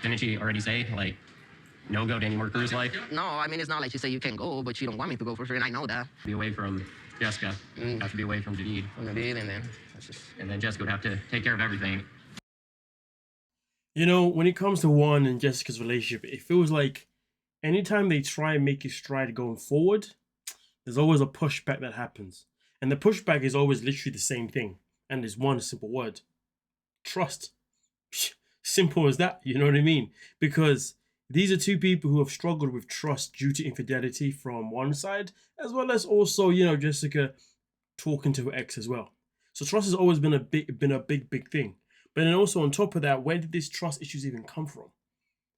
Didn't she already say, like, no go to any more cruise life? No, I mean, it's not like she said you can go, but you don't want me to go for sure, and I know that. Be away from Jessica. Have to be away from David. From David, and then that's just... And then Jessica would have to take care of everything. You know, when it comes to Juan and Jessica's relationship, it feels like anytime they try and make a stride going forward, there's always a pushback that happens. And the pushback is always literally the same thing. And there's one simple word: trust. Simple as that, you know what I mean? Because these are two people who have struggled with trust due to infidelity from one side, as well as also, you know, Jessica talking to her ex as well. So trust has always been a big thing. But then also on top of that, where did these trust issues even come from?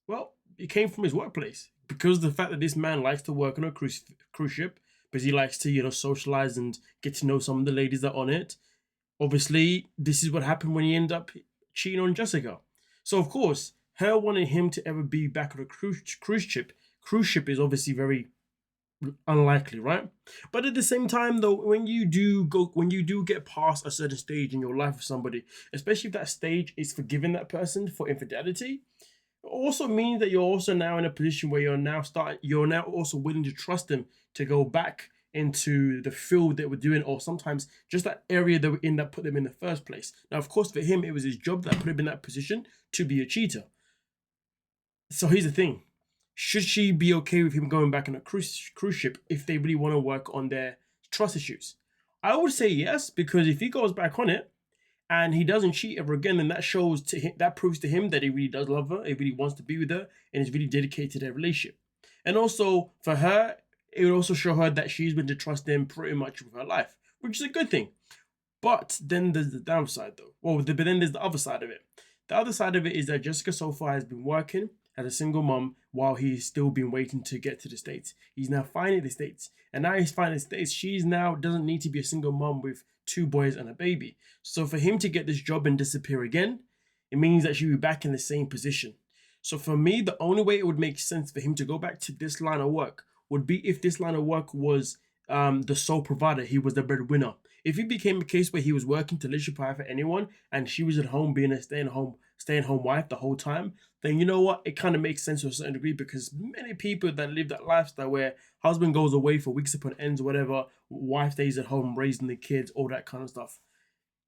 Well, it came from his workplace, because of the fact that this man likes to work on a cruise ship, because he likes to, you know, socialize and get to know some of the ladies that are on it. Obviously, this is what happened when he ended up cheating on Jessica. So of course, her wanting him to ever be back on a cruise ship is obviously very unlikely, right? But at the same time, though, when you do get past a certain stage in your life with somebody, especially if that stage is forgiving that person for infidelity, it also means that you're also now in a position where you're now also willing to trust them to go back into the field that we're doing, or sometimes just that area that we're in that put them in the first place. Now, of course, for him, it was his job that put him in that position to be a cheater. So here's the thing. Should she be okay with him going back on a cruise ship if they really want to work on their trust issues? I would say yes, because if he goes back on it and he doesn't cheat ever again, then that proves to him that he really does love her, he really wants to be with her, and is really dedicated to their relationship. And also for her, it would also show her that she's been to trust him pretty much with her life, which is a good thing. But then there's the downside, though. But then there's the other side of it. The other side of it is that Jessica so far has been working as a single mom while he's still been waiting to get to the States. He's now finding the States. And now he's finding the States. She's now doesn't need to be a single mom with 2 boys and a baby. So for him to get this job and disappear again, it means that she'll be back in the same position. So for me, the only way it would make sense for him to go back to this line of work would be if this line of work was the sole provider. He was the breadwinner. If it became a case where he was working to literally provide for anyone and she was at home being a stay-at-home wife the whole time, then you know what? It kind of makes sense to a certain degree, because many people that live that lifestyle where husband goes away for weeks upon ends or whatever, wife stays at home raising the kids, all that kind of stuff.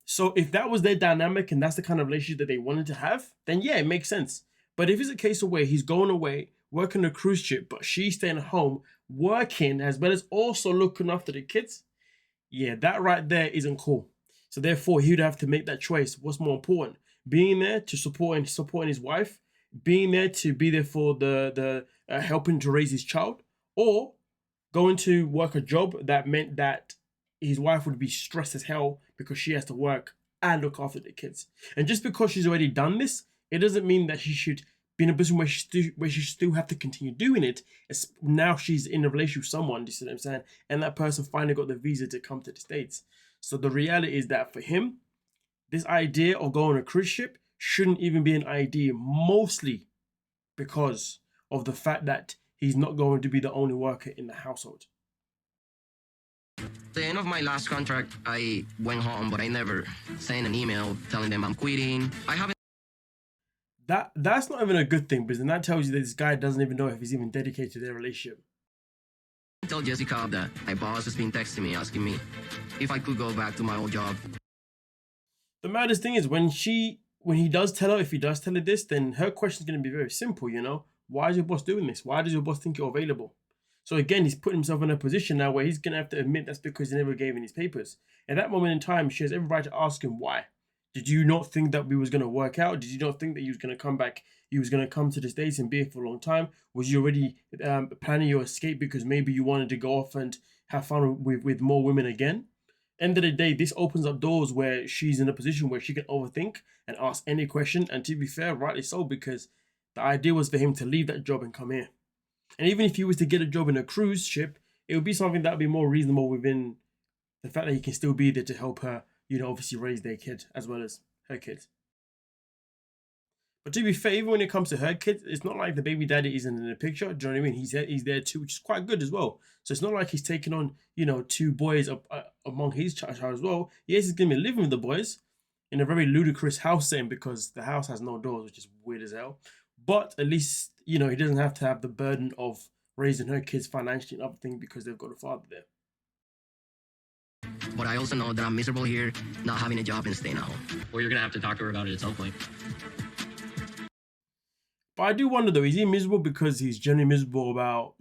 So if that was their dynamic and that's the kind of relationship that they wanted to have, then yeah, it makes sense. But if it's a case of where he's going away, working a cruise ship, but she's staying at home, working as well as also looking after the kids, yeah, that right there isn't cool. So therefore, he would have to make that choice. What's more important? Being there to supporting his wife, being there to be there for the helping to raise his child, or going to work a job that meant that his wife would be stressed as hell because she has to work and look after the kids. And just because she's already done this, it doesn't mean that she should be in a position where she still have to continue doing it. As now she's in a relationship with someone, you see what I'm saying? And that person finally got the visa to come to the States. So the reality is that for him, this idea of going on a cruise ship shouldn't even be an idea, mostly because of the fact that he's not going to be the only worker in the household. At the end of my last contract, I went home, but I never sent an email telling them I'm quitting. I haven't. That's not even a good thing, because then that tells you that this guy doesn't even know if he's even dedicated to their relationship. Tell Jessica that my boss has been texting me, asking me if I could go back to my old job. The maddest thing is when he does tell her, if he does tell her this, then her question is going to be very simple, you know? Why is your boss doing this? Why does your boss think you're available? So again, he's putting himself in a position now where he's going to have to admit that's because he never gave in his papers. At that moment in time, she has every right to ask him why. Did you not think that we was going to work out? Did you not think that you was going to come back? You was going to come to the States and be here for a long time? Was you already planning your escape because maybe you wanted to go off and have fun with more women again? End of the day, this opens up doors where she's in a position where she can overthink and ask any question. And to be fair, rightly so, because the idea was for him to leave that job and come here. And even if he was to get a job in a cruise ship, it would be something that would be more reasonable within the fact that he can still be there to help her, you know, obviously raise their kid as well as her kids. But to be fair, even when it comes to her kids, it's not like the baby daddy isn't in the picture. Do you know what I mean? He's there too, which is quite good as well. So it's not like he's taking on, you know, 2 boys among his child as well. Yes, he's going to be living with the boys in a very ludicrous house setting because the house has no doors, which is weird as hell. But at least, you know, he doesn't have to have the burden of raising her kids financially and everything because they've got a father there. But I also know that I'm miserable here, not having a job and staying at home. Well, you're gonna have to talk to her about it at some point. But I do wonder though, is he miserable because he's generally miserable about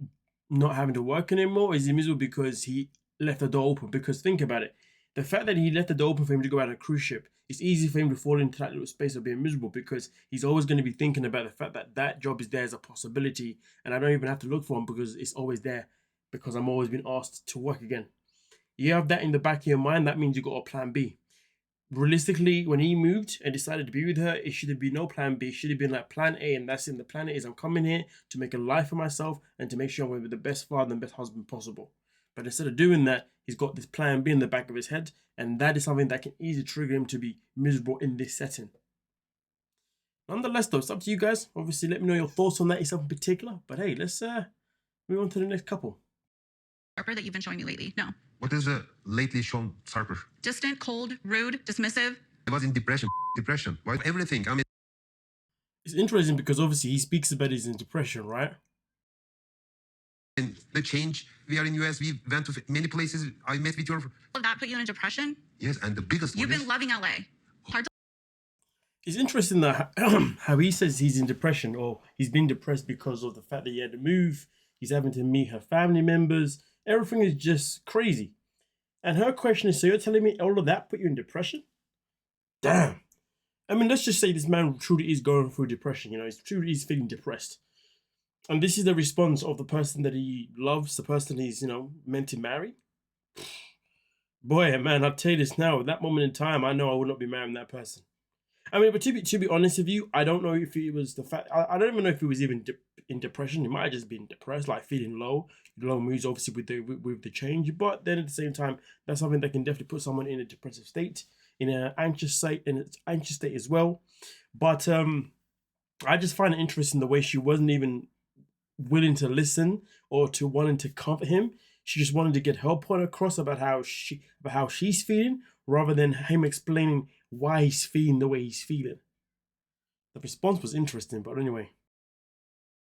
not having to work anymore? Or is he miserable because he left the door open? Because think about it. The fact that he left the door open for him to go out on a cruise ship, it's easy for him to fall into that little space of being miserable because he's always going to be thinking about the fact that that job is there as a possibility and I don't even have to look for him because it's always there because I'm always being asked to work again. You have that in the back of your mind, that means you got a plan B. Realistically, when he moved and decided to be with her, it should have been no plan B. It should have been like plan A, and that's in the plan A is I'm coming here to make a life for myself and to make sure I'm going to be the best father and best husband possible. But instead of doing that, he's got this plan B in the back of his head, and that is something that can easily trigger him to be miserable in this setting. Nonetheless, though, it's up to you guys. Obviously, let me know your thoughts on that yourself in particular. But hey, let's move on to the next couple. Harper that you've been showing me lately. No. What is lately shown Harper? Distant, cold, rude, dismissive. I was in depression. Why everything? I mean, it's interesting because obviously he speaks about his depression, right? in the change. We are in US. We went to many places. I met with your. Will that put you in a depression? Yes, and the biggest You've one been loving LA. Hard to It's interesting that how he says he's in depression or he's been depressed because of the fact that he had to move. He's having to meet her family members. Everything is just crazy. And her question is, so you're telling me all of that put you in depression? Damn. I mean, let's just say this man truly is going through depression. You know, he's truly is feeling depressed. And this is the response of the person that he loves, the person he's, you know, meant to marry. Boy, man, I'll tell you this now. At that moment in time, I know I would not be marrying that person. I mean, but to be honest with you, I don't know if it was the fact. I don't even know if he was even in depression. He might have just been depressed, like feeling low moods, obviously with the change. But then at the same time, that's something that can definitely put someone in a depressive state, in an anxious state, as well. But I just find it interesting the way she wasn't even willing to listen or to wanting to comfort him. She just wanted to get her point across about how she's feeling, rather than him explaining why he's feeling the way he's feeling. The response was interesting, but anyway.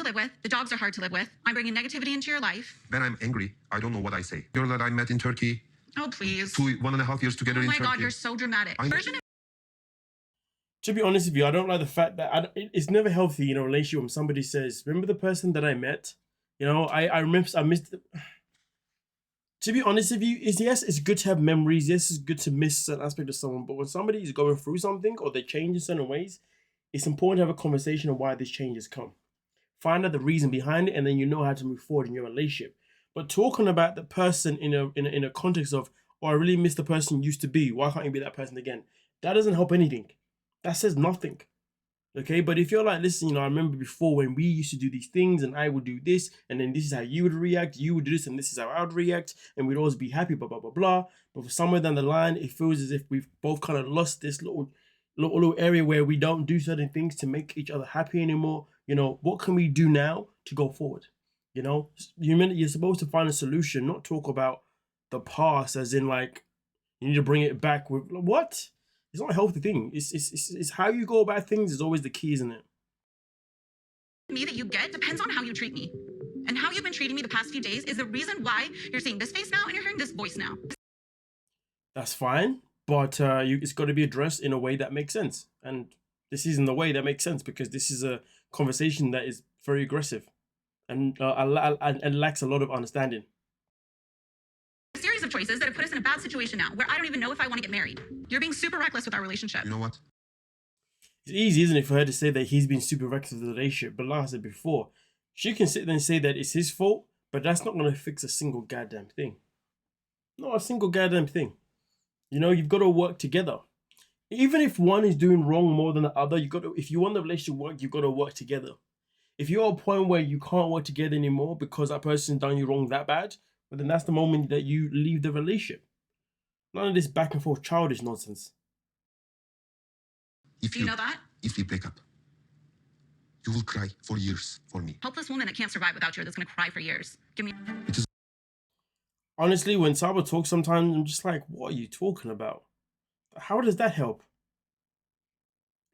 live with. The dogs are hard to live with. I'm bringing negativity into your life. when I'm angry, I don't know what I say. Girl that I met in Turkey, Oh, please. 1.5 years together Oh in my Turkey. God, you're so dramatic. I know. Version of To be honest with you, I don't like the fact that it's never healthy in a relationship when somebody says, remember the person that I met? You know, I missed. To be honest with you, yes, it's good to have memories. Yes, it's good to miss an aspect of someone. But when somebody is going through something or they change in certain ways, it's important to have a conversation on why this change has come. Find out the reason behind it, and then you know how to move forward in your relationship. But talking about the person in a context of, oh, I really miss the person you used to be. Why can't you be that person again? That doesn't help anything. That says nothing. Okay, but if you're like, listen, you know, I remember before when we used to do these things and I would do this, and then this is how you would react, you would do this, and this is how I would react, and we'd always be happy, blah, blah, blah, blah. But for somewhere down the line, it feels as if we've both kind of lost this little area where we don't do certain things to make each other happy anymore. You know, what can we do now to go forward? You know, you're supposed to find a solution, not talk about the past as in like, you need to bring it back with, what? It's not a healthy thing. It's how you go about things is always the key, isn't it? me that you get depends on how you treat me. And how you've been treating me the past few days is the reason why you're seeing this face now and you're hearing this voice now. That's fine, but it's got to be addressed in a way that makes sense. And this isn't the way that makes sense because this is a conversation that is very aggressive and lacks a lot of understanding. A series of choices that have put us in a bad situation now where I don't even know if I want to get married. You're being super reckless with our relationship. You know what? It's easy, isn't it, for her to say that he's been super reckless with the relationship, but like I said before, she can sit there and say that it's his fault, but that's not going to fix a single goddamn thing. Not a single goddamn thing. You know, you've got to work together. Even if one is doing wrong more than the other, if you want the relationship to work, you've got to work together. If you're at a point where you can't work together anymore because that person's done you wrong that bad, well, then that's the moment that you leave the relationship. None of this back and forth childish nonsense. Do you know that? If we break up, you will cry for years for me. Helpless woman that can't survive without you that's going to cry for years. Give me. Honestly, when Saba talks sometimes, I'm just like, what are you talking about? How does that help?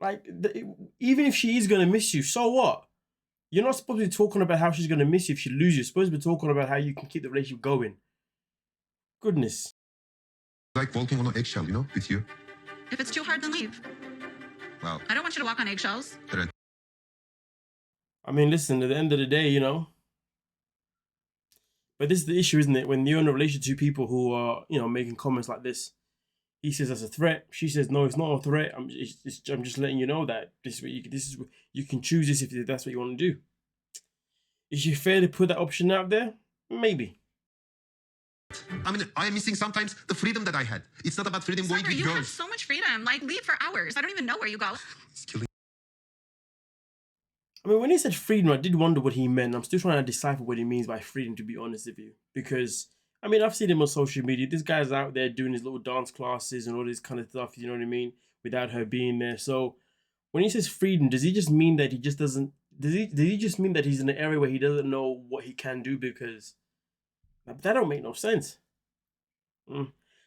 Like, even if she is going to miss you, so what? You're not supposed to be talking about how she's going to miss you if she loses. You're supposed to be talking about how you can keep the relationship going. Goodness. Like walking on an eggshell, you know, with you. If it's too hard, then leave. Wow. I don't want you to walk on eggshells. I mean, listen, at the end of the day, you know. But this is the issue, isn't it? When you're in a relationship to people who are, you know, making comments like this. He says that's a threat. She says, no, it's not a threat. I'm just letting you know that you can choose this if that's what you want to do. Is it fair to put that option out there? Maybe. I mean, I am missing sometimes the freedom that I had. It's not about freedom going Sandra, with you have girls. so much freedom. Like, leave for hours. I don't even know where you go. It's killing. I mean, when he said freedom, I did wonder what he meant. I'm still trying to decipher what he means by freedom, to be honest with you. Because, I mean, I've seen him on social media. This guy's out there doing his little dance classes and all this kind of stuff, you know what I mean? Without her being there. So, when he says freedom, does he just mean that he just doesn't... Does he just mean that he's in an area where he doesn't know what he can do? Because that don't make no sense.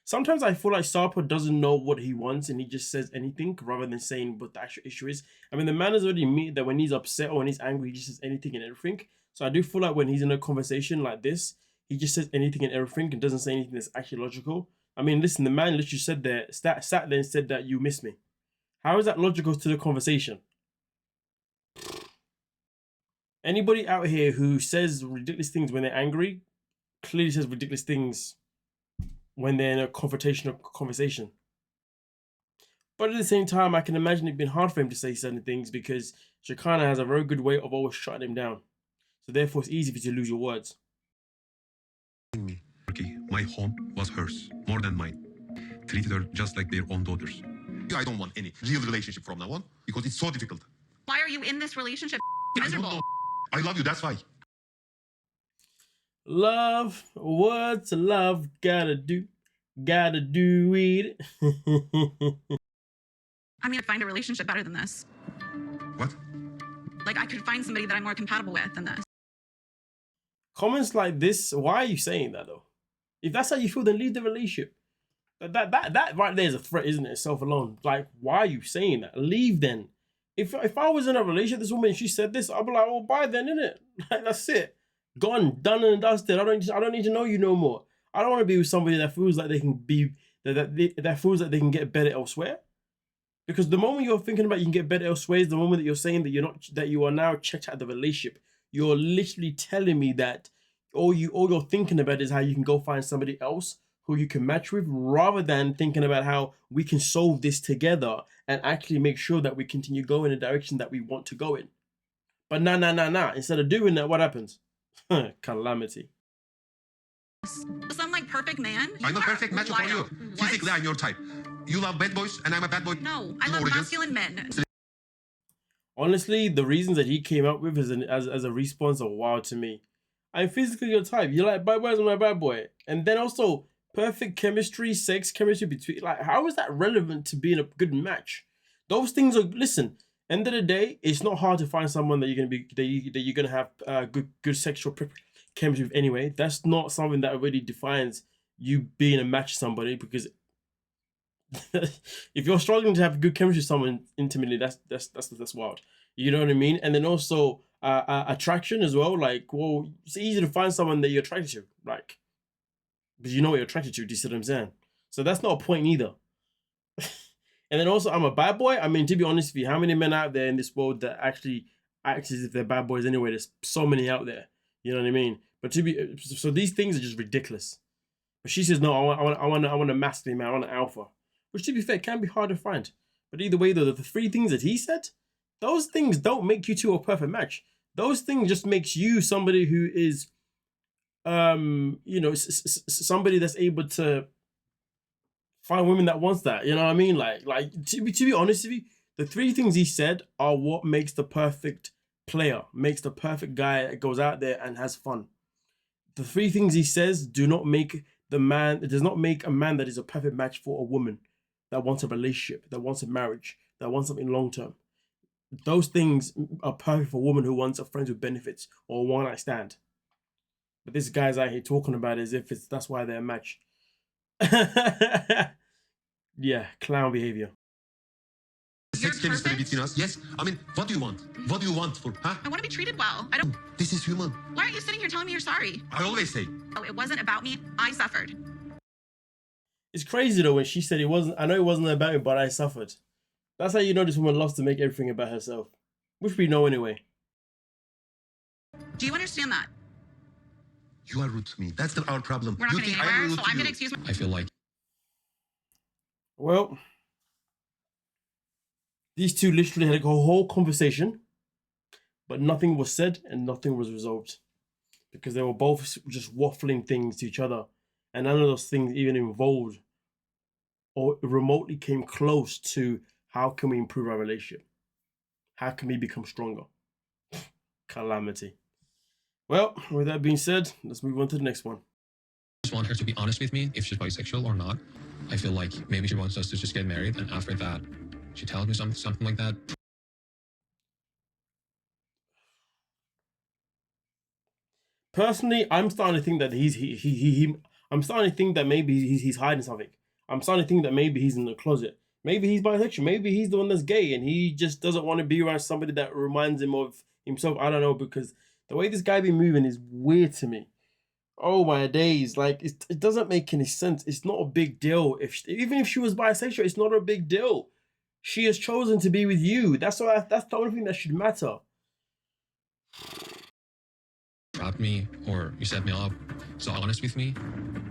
Sometimes I feel like Sarpo doesn't know what he wants and he just says anything rather than saying what the actual issue is. I mean, the man has already admitted that when he's upset or when he's angry, he just says anything and everything. So I do feel like when he's in a conversation like this, he just says anything and everything and doesn't say anything that's actually logical. I mean, listen, the man literally said there, sat there and said that you miss me. How is that logical to the conversation? Anybody out here who says ridiculous things when they're angry clearly says ridiculous things when they're in a confrontational conversation. But at the same time, I can imagine it being hard for him to say certain things because Shekinah has a very good way of always shutting him down. So therefore, it's easy for you to lose your words. Turkey, my home was hers, more than mine. Treated her just like their own daughters. I don't want any real relationship from now on because it's so difficult. Why are you in this relationship? I don't Miserable. know. I love you, that's why. Love, what's love gotta do it. I mean, I'd find a relationship better than this. What? Like, I could find somebody that I'm more compatible with than this. Comments like this, why are you saying that though? If that's how you feel, then leave the relationship. That right there is a threat, isn't it? Itself alone. Like, why are you saying that? Leave then. If I was in a relationship with this woman and she said this, I'd be like, oh, bye then, innit? Like, that's it. Gone, done and dusted. I don't need to know you no more. I don't want to be with somebody that feels like they can be that feels like they can get better elsewhere. Because the moment you're thinking about you can get better elsewhere is the moment that you're saying that you are now checked out of the relationship. You're literally telling me that all you're thinking about is how you can go find somebody else who you can match with, rather than thinking about how we can solve this together and actually make sure that we continue going in the direction that we want to go in. But nah. Instead of doing that, what happens? Calamity. Some like perfect man. I'm a perfect match for you. What? Physically, I'm your type. You love bad boys, and I'm a bad boy. No, I Two love origins. masculine men. Honestly, the reasons that he came up with as a response are wild to me. I'm physically your type. You like bad boys, I'm my bad boy. And then also, perfect chemistry, sex chemistry between, like, how is that relevant to being a good match? Those things are, listen, end of the day, it's not hard to find someone that you're gonna have good sexual chemistry with anyway. That's not something that really defines you being a match with somebody, because if you're struggling to have good chemistry with someone intimately, that's wild. You know what I mean? And then also attraction as well. Like, well, it's easy to find someone that you're attracted to, like, because you know what you're attracted to. Do you see what I'm saying? So that's not a point either. And then also, I'm a bad boy. I mean, to be honest with you, how many men out there in this world that actually act as if they're bad boys anyway? There's so many out there. You know what I mean? But so these things are just ridiculous. But she says, no, I want a masculine man, I want an alpha. Which, to be fair, can be hard to find. But either way, though, the three things that he said, those things don't make you two a perfect match. Those things just makes you somebody who is, you know, somebody that's able to find women that wants that. You know what I mean? Like to be honest with you, the three things he said are what makes the perfect player, makes the perfect guy that goes out there and has fun. The three things he says do not make the man. It does not make a man that is a perfect match for a woman that wants a relationship, that wants a marriage, that wants something long term. Those things are perfect for a woman who wants a friends with benefits or a one night stand. But this guy's out here talking about it as if that's why they're a match. Yeah, clown behavior. sex chemistry perfect. between us. Yes. I mean, what do you want? What do you want for, huh? I want to be treated well. I don't. This is human. Why aren't you sitting here telling me you're sorry? I always say. Oh, it wasn't about me. I suffered. It's crazy though when she said it wasn't. I know it wasn't about me, but I suffered. That's how you know this woman loves to make everything about herself, which we know anyway. Do you understand that? You are rude to me. That's not our problem. We're not You getting think I'm anywhere, rude so to I'm going to you. excuse I feel like Well, these two literally had a whole conversation, but nothing was said and nothing was resolved because they were both just waffling things to each other, and none of those things even involved or remotely came close to how can we improve our relationship? How can we become stronger? Calamity. Well, with that being said, let's move on to the next one. I just want her to be honest with me if she's bisexual or not. I feel like maybe she wants us to just get married, and after that, she tells me something like that. Personally, I'm starting to think that I'm starting to think that maybe he's hiding something. I'm starting to think that maybe he's in the closet. Maybe he's bisexual. Maybe he's the one that's gay and he just doesn't want to be around somebody that reminds him of himself. I don't know, because the way this guy be moving is weird to me. Oh my days! Like it doesn't make any sense. It's not a big deal. Even if she was bisexual, it's not a big deal. She has chosen to be with you. That's the only thing that should matter. Trapped me or you set me up. So honest with me,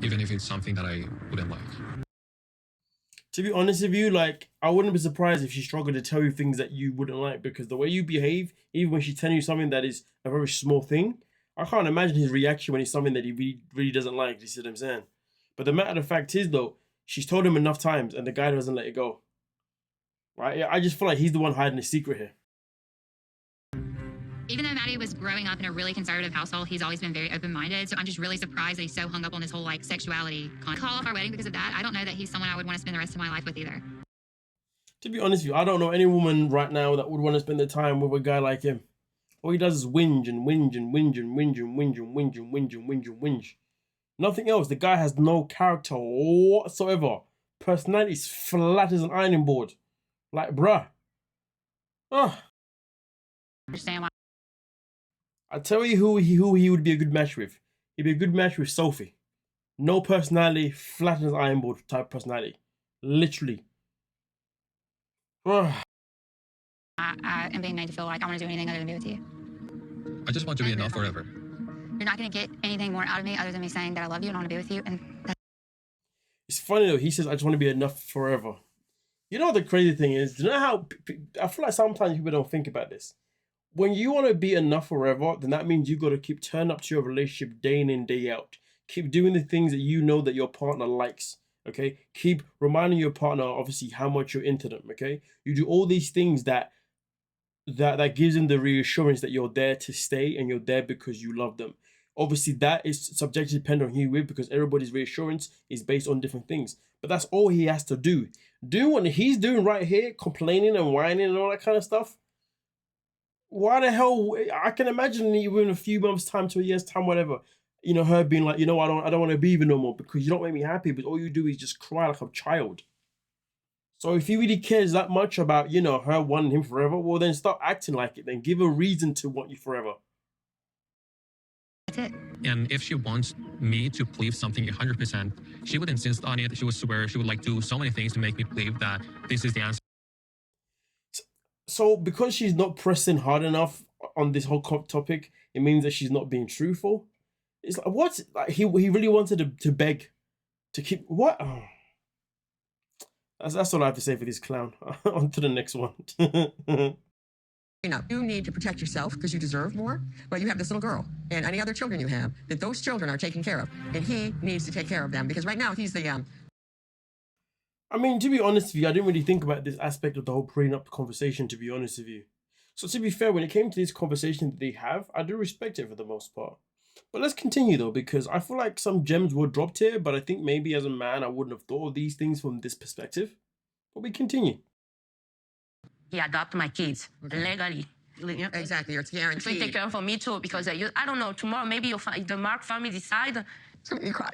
even if it's something that I wouldn't like. To be honest with you, like, I wouldn't be surprised if she struggled to tell you things that you wouldn't like, because the way you behave, even when she's telling you something that is a very small thing, I can't imagine his reaction when it's something that he really doesn't like. You see what I'm saying? But the matter of fact is, though, she's told him enough times and the guy doesn't let it go. Right? I just feel like he's the one hiding the secret here. Even though Maddie was growing up in a really conservative household, he's always been very open-minded. So I'm just really surprised that he's so hung up on this whole like sexuality. Call off our wedding because of that. I don't know that he's someone I would want to spend the rest of my life with either. To be honest with you, I don't know any woman right now that would want to spend the time with a guy like him. All he does is whinge and whinge and whinge and whinge and whinge and whinge and whinge and whinge and whinge. Nothing else. The guy has no character whatsoever. Personality is flat as an ironing board. Like, bruh. Understand why? I'll tell you who he would be a good match with. He'd be a good match with Sophie. No personality, flat as an iron board type personality. Literally. I am being made to feel like I want to do anything other than be with you. I just want to be enough forever. You're not going to get anything more out of me other than me saying that I love you and I want to be with you. And that's It's funny though, he says, I just want to be enough forever. You know what the crazy thing is? Do you know how, I feel like sometimes people don't think about this. When you want to be enough forever, then that means you got to keep turning up to your relationship day in and day out. Keep doing the things that you know that your partner likes, okay? Keep reminding your partner, obviously, how much you're into them, okay? You do all these things that gives them the reassurance that you're there to stay and you're there because you love them. Obviously, that is subject to depend on who you're with, because everybody's reassurance is based on different things. But that's all he has to do. Do what he's doing right here, complaining and whining and all that kind of stuff. Why the hell? I can imagine even a few months' time to a year's time, whatever. You know, her being like, you know, I don't want to be with you no more because you don't make me happy. But all you do is just cry like a child. So if he really cares that much about, you know, her wanting him forever, well then start acting like it. Then give a reason to want you forever. it. And if she wants me to believe something 100%, she would insist on it. She would swear. She would like do so many things to make me believe that this is the answer. So because she's not pressing hard enough on this whole topic, it means that she's not being truthful. It's like, what? Like, he really wanted to beg to keep, what? Oh. That's all I have to say for this clown. On to the next one. You know, you need to protect yourself because you deserve more, but you have this little girl and any other children you have, that those children are taken care of, and he needs to take care of them because right now he's the I mean, to be honest with you, I didn't really think about this aspect of the whole prenup conversation, to be honest with you. So to be fair, when it came to this conversation that they have, I do respect it for the most part. But let's continue though, because I feel like some gems were dropped here, but I think maybe as a man, I wouldn't have thought of these things from this perspective. But we continue. He adopted my kids legally. exactly, it's So he guaranteed. take care for me too, because I don't know, tomorrow maybe the Mark family decide. You cry.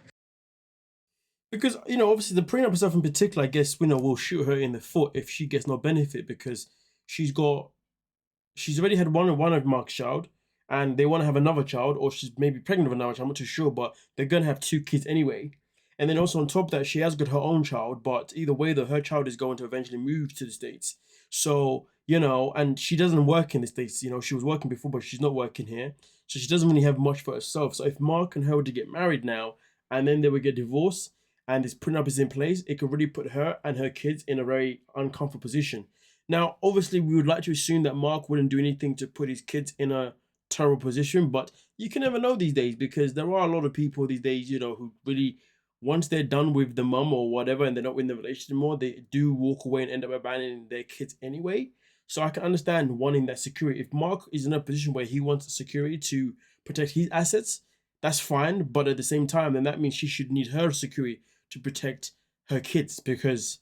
Because, obviously the prenup itself in particular, I guess, will shoot her in the foot if she gets no benefit, because she's already had one of Mark's child, and they want to have another child, or she's maybe pregnant with another child, I'm not too sure, but they're going to have 2 kids anyway. And then also on top of that, she has got her own child, but either way, though, her child is going to eventually move to the States. So, and she doesn't work in the States. She was working before, but she's not working here. So she doesn't really have much for herself. So if Mark and her were to get married now, and then they would get divorced, and this prenup is in place, it could really put her and her kids in a very uncomfortable position. Now, obviously, we would like to assume that Mark wouldn't do anything to put his kids in a terrible position, but you can never know these days, because there are a lot of people these days, who really, once they're done with the mum or whatever and they're not in the relationship anymore, they do walk away and end up abandoning their kids anyway. So I can understand wanting that security. If Mark is in a position where he wants security to protect his assets, that's fine. But at the same time, then that means she should need her security to protect her kids, because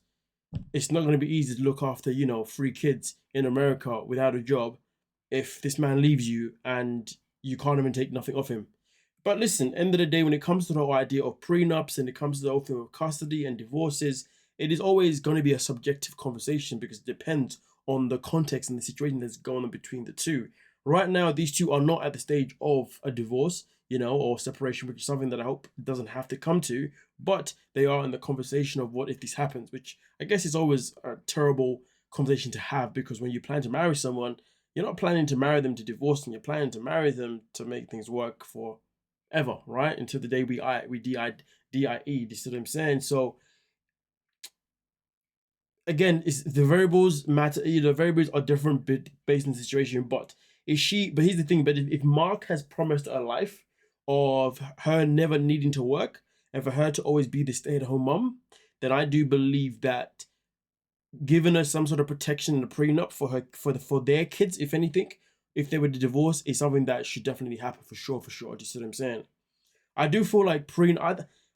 it's not going to be easy to look after, 3 kids in America without a job if this man leaves you and you can't even take nothing off him. But listen, end of the day, when it comes to the whole idea of prenups and it comes to the whole thing of custody and divorces, it is always going to be a subjective conversation, because it depends on the context and the situation that's going on between the two. Right now, these two are not at the stage of a divorce, or separation, which is something that I hope doesn't have to come to, but they are in the conversation of what if this happens, which I guess is always a terrible conversation to have, because when you plan to marry someone, you're not planning to marry them to divorce them, you're planning to marry them to make things work for ever, right? Until the day we DIE, this is what I'm saying. So again, the variables matter, the variables are different based on the situation, but here's the thing, but if Mark has promised a life of her never needing to work and for her to always be the stay-at-home mom, then I do believe that giving her some sort of protection in the prenup for their kids, if anything, if they were to divorce, is something that should definitely happen for sure. Do you see what I'm saying? I do feel like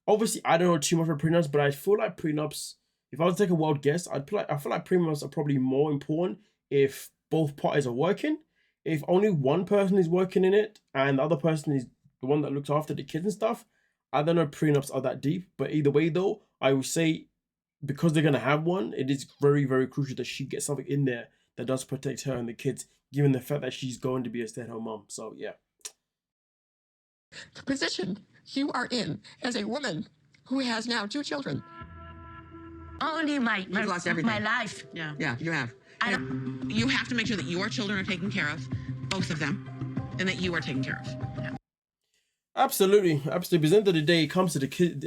obviously I don't know too much about prenups, but I feel like prenups, if I was to take a wild guess, I feel like prenups are probably more important if both parties are working. If only one person is working in it and the other person is the one that looks after the kids and stuff, I don't know if prenups are that deep. But either way, though, I would say because they're going to have one, it is very, very crucial that she gets something in there that does protect her and the kids, given the fact that she's going to be a stay-at-home mom. So, yeah. The position you are in as a woman who has now 2 children. Only my lost everything. my life. Yeah. Yeah, you have. You have to make sure that your children are taken care of, both of them, and that you are taken care of. Yeah. Absolutely. Because at the end of the day, it comes to the kid.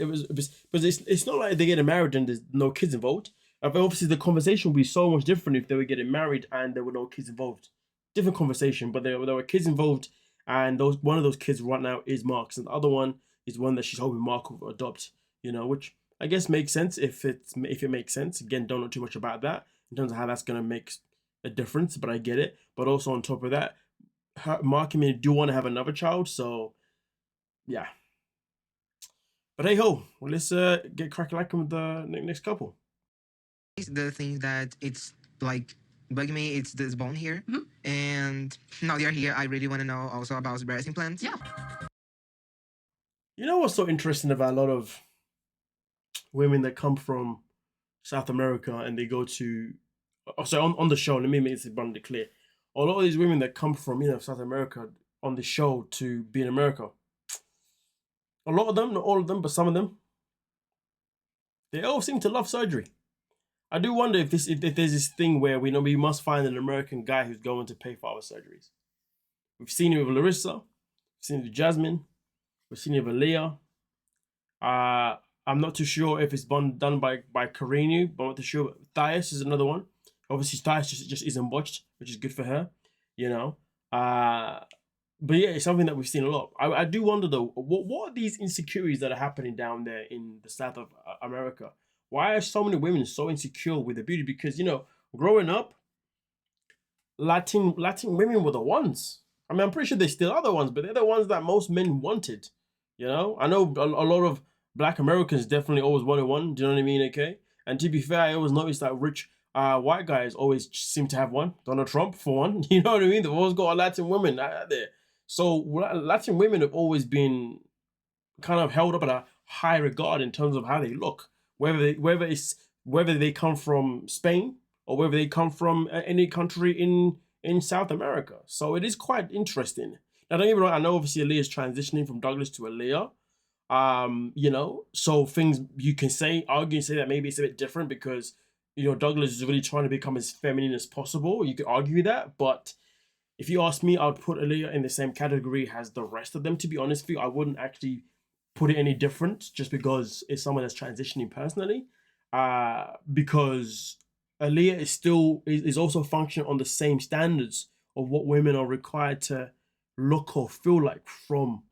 But it's not like they're getting married and there's no kids involved. But obviously, the conversation would be so much different if they were getting married and there were no kids involved. Different conversation, but there were kids involved, and one of those kids right now is Mark's, and the other one is one that she's hoping Mark will adopt. Which I guess makes sense if it makes sense. Again, don't know too much about that in terms of how that's gonna make a difference, but I get it. But also on top of that, Mark and me do want to have another child, so yeah. But hey ho, well, let's get cracking with the next couple. The thing that it's like bugging me, it's this bone here. And now they're here, I really want to know also about the birthing plans. Yeah. You know what's so interesting about a lot of women that come from South America and they go to, on the show, let me make this abundantly clear. A lot of these women that come from, South America on the show to be in America, a lot of them, not all of them, but some of them, they all seem to love surgery. I do wonder if there's this thing where we must find an American guy who's going to pay for our surgeries. We've seen it with Larissa, we've seen it with Jasmine, we've seen it with Leah. I'm not too sure if it's done by Karinu, but I'm not too sure. Thias is another one. Obviously, Thias just isn't botched, which is good for her, But yeah, it's something that we've seen a lot. I do wonder though, what are these insecurities that are happening down there in the South of America? Why are so many women so insecure with their beauty? Because growing up, Latin women were the ones. I mean, I'm pretty sure they still are the ones, but they're the ones that most men wanted. I know a lot of Black Americans definitely always wanted one. Do you know what I mean? Okay. And to be fair, I always noticed that rich white guys always seem to have one. Donald Trump for one. You know what I mean? They've always got a Latin women out there. So Latin women have always been kind of held up at a high regard in terms of how they look, whether they come from Spain or whether they come from any country in South America. So it is quite interesting. Now, don't get me wrong, I know obviously Aaliyah's transitioning from Douglas to Aaliyah. You know, so things you can argue and say that maybe it's a bit different because, you know, Douglas is really trying to become as feminine as possible. You could argue that, but if you ask me, I would put Aaliyah in the same category as the rest of them, to be honest with you. I wouldn't actually put it any different just because it's someone that's transitioning personally. Because Aaliyah is also functioning on the same standards of what women are required to look or feel like from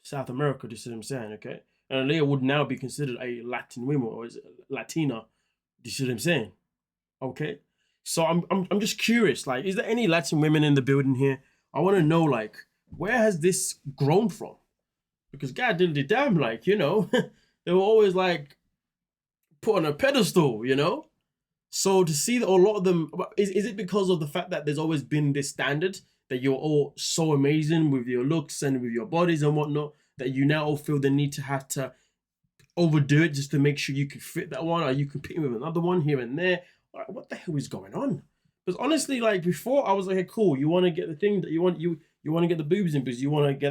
South America. Do you see what I'm saying? Okay, and Aaliyah would now be considered a Latin woman, or is it Latina? Do you see what I'm saying? Okay, so I'm just curious. Like, is there any Latin women in the building here? I want to know, like, where has this grown from? Because God damn, like, you know, they were always like put on a pedestal, you know. So to see that a lot of them, is it because of the fact that there's always been this standard that you're all so amazing with your looks and with your bodies and whatnot, that you now all feel the need to have to overdo it just to make sure you can fit that one, or you can pick with another one here and there? Like, what the hell is going on? Because honestly, like before, I was like, hey, cool, you want to get the thing that you want to get the boobs in because you want to get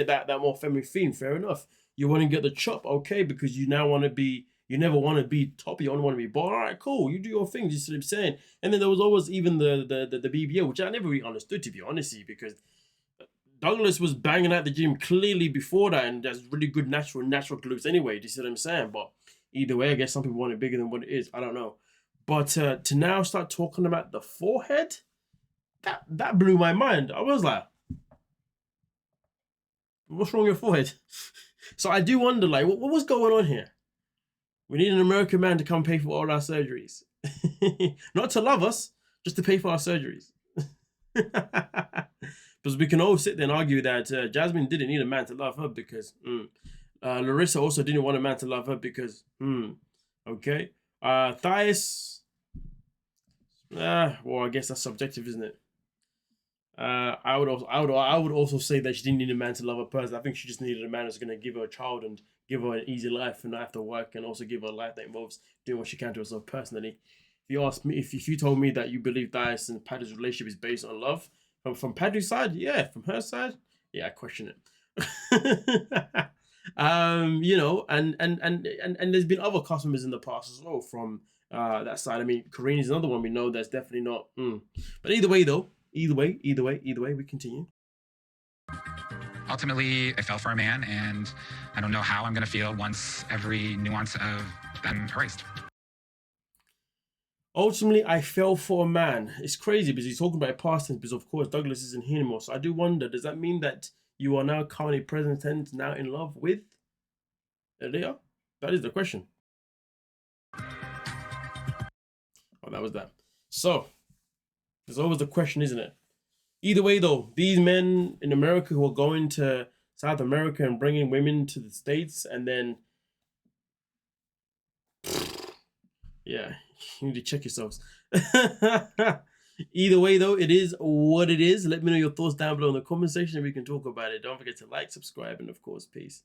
that more feminine theme. Fair enough. You want to get the chop, okay, because you now want to be. You never want to be top, you only want to be bottom. All right, cool. You do your thing, just what I'm saying. And then there was always even the BBL, which I never really understood, to be honest, because Douglas was banging out the gym clearly before that, and there's really good natural glutes anyway. Do you see what I'm saying? But either way, I guess some people want it bigger than what it is. I don't know. But to now start talking about the forehead, that blew my mind. I was like, what's wrong with your forehead? So I do wonder, like, what was going on here? We need an American man to come pay for all our surgeries. Not to love us, just to pay for our surgeries. Because we can all sit there and argue that Jasmine didn't need a man to love her because Larissa also didn't want a man to love her because okay. Thais, well, I guess that's subjective, isn't it? I would also say that she didn't need a man to love her personally. I think she just needed a man who's going to give her a child and give her an easy life and not have to work, and also give her a life that involves doing what she can to herself personally. If you ask me, if you told me that you believe Dias and Paddy's relationship is based on love, from Paddy's side, yeah. From her side, yeah, I question it. You know, and there's been other customers in the past as well from that side. I mean, Karine is another one we know that's definitely not. But either way, we continue. Ultimately, I fell for a man, and I don't know how I'm going to feel once every nuance of them erased. Ultimately, I fell for a man. It's crazy because he's talking about past tense because, of course, Douglas isn't here anymore. So I do wonder, does that mean that you are now currently present tense, now in love with Aaliyah? That is the question. Oh, that was that. So, there's always the question, isn't it? Either way, though, these men in America who are going to South America and bringing women to the States, and then, yeah, you need to check yourselves. Either way, though, it is what it is. Let me know your thoughts down below in the comment section and we can talk about it. Don't forget to like, subscribe, and of course, peace.